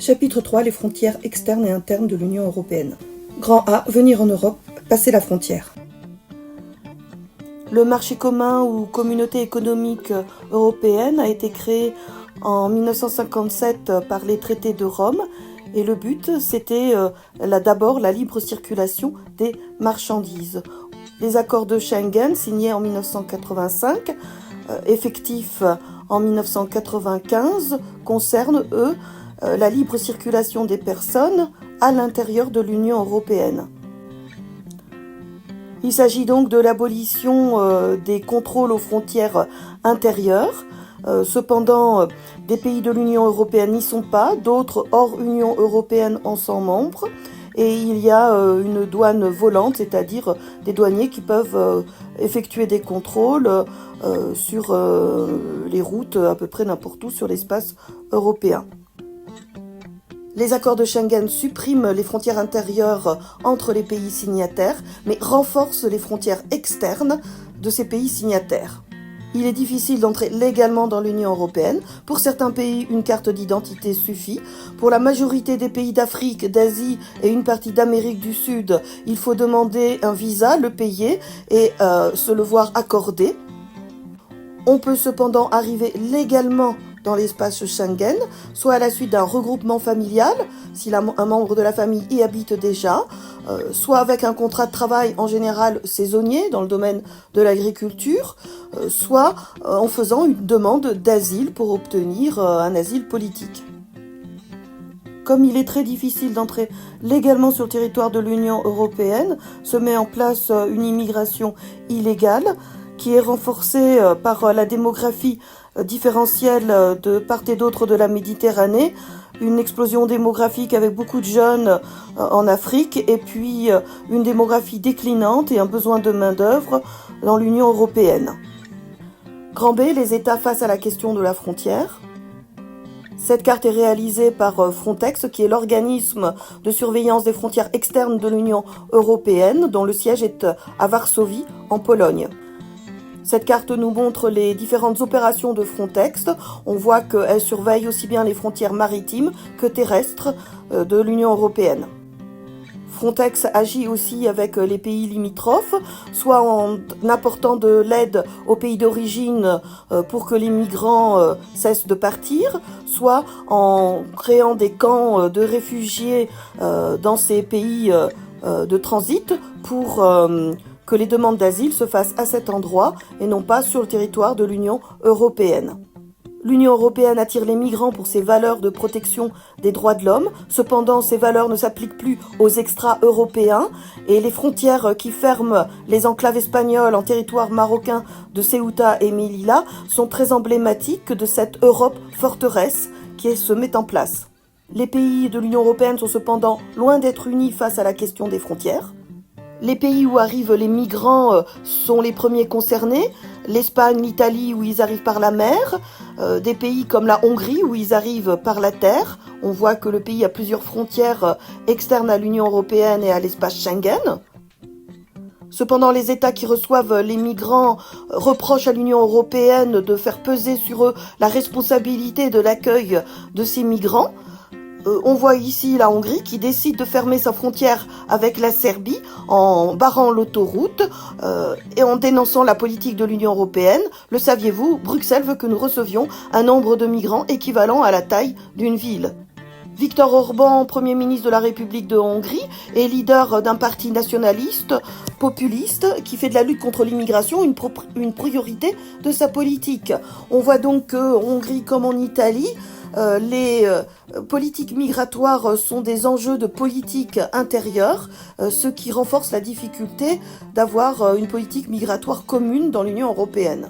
Chapitre 3. Les frontières externes et internes de l'Union européenne. Grand A. Venir en Europe, passer la frontière. Le marché commun ou communauté économique européenne a été créé en 1957 par les traités de Rome et le but c'était d'abord la libre circulation des marchandises. Les accords de Schengen signés en 1985, effectifs en 1995, concernent eux la libre circulation des personnes à l'intérieur de l'Union européenne. Il s'agit donc de l'abolition des contrôles aux frontières intérieures. Cependant, des pays de l'Union européenne n'y sont pas, d'autres hors Union européenne en sont membres. Et il y a une douane volante, c'est-à-dire des douaniers qui peuvent effectuer des contrôles sur les routes à peu près n'importe où sur l'espace européen. Les accords de Schengen suppriment les frontières intérieures entre les pays signataires, mais renforcent les frontières externes de ces pays signataires. Il est difficile d'entrer légalement dans l'Union européenne. Pour certains pays, une carte d'identité suffit. Pour la majorité des pays d'Afrique, d'Asie et une partie d'Amérique du Sud, il faut demander un visa, le payer et se le voir accordé. On peut cependant arriver légalement dans l'espace Schengen, soit à la suite d'un regroupement familial, si un membre de la famille y habite déjà, soit avec un contrat de travail en général saisonnier dans le domaine de l'agriculture, soit en faisant une demande d'asile pour obtenir un asile politique. Comme il est très difficile d'entrer légalement sur le territoire de l'Union européenne, se met en place une immigration illégale qui est renforcée par la démographie différentielle de part et d'autre de la Méditerranée, une explosion démographique avec beaucoup de jeunes en Afrique et puis une démographie déclinante et un besoin de main-d'œuvre dans l'Union européenne. Grand B, les États face à la question de la frontière. Cette carte est réalisée par Frontex, qui est l'organisme de surveillance des frontières externes de l'Union européenne, dont le siège est à Varsovie, en Pologne. Cette carte nous montre les différentes opérations de Frontex. On voit qu'elle surveille aussi bien les frontières maritimes que terrestres de l'Union européenne. Frontex agit aussi avec les pays limitrophes, soit en apportant de l'aide aux pays d'origine pour que les migrants cessent de partir, soit en créant des camps de réfugiés dans ces pays de transit pour que les demandes d'asile se fassent à cet endroit et non pas sur le territoire de l'Union européenne. L'Union européenne attire les migrants pour ses valeurs de protection des droits de l'homme. Cependant, ces valeurs ne s'appliquent plus aux extra-européens et les frontières qui ferment les enclaves espagnoles en territoire marocain de Ceuta et Melilla sont très emblématiques de cette Europe forteresse qui se met en place. Les pays de l'Union européenne sont cependant loin d'être unis face à la question des frontières. Les pays où arrivent les migrants sont les premiers concernés, l'Espagne, l'Italie où ils arrivent par la mer, des pays comme la Hongrie où ils arrivent par la terre. On voit que le pays a plusieurs frontières externes à l'Union européenne et à l'espace Schengen. Cependant, les États qui reçoivent les migrants reprochent à l'Union européenne de faire peser sur eux la responsabilité de l'accueil de ces migrants. On voit ici la Hongrie qui décide de fermer sa frontière avec la Serbie en barrant l'autoroute et en dénonçant la politique de l'Union européenne. Le saviez-vous, Bruxelles veut que nous recevions un nombre de migrants équivalent à la taille d'une ville. Viktor Orban, Premier ministre de la République de Hongrie, est leader d'un parti nationaliste, populiste, qui fait de la lutte contre l'immigration une priorité de sa politique. On voit donc qu'en Hongrie comme en Italie, les politiques migratoires sont des enjeux de politique intérieure, ce qui renforce la difficulté d'avoir une politique migratoire commune dans l'Union européenne.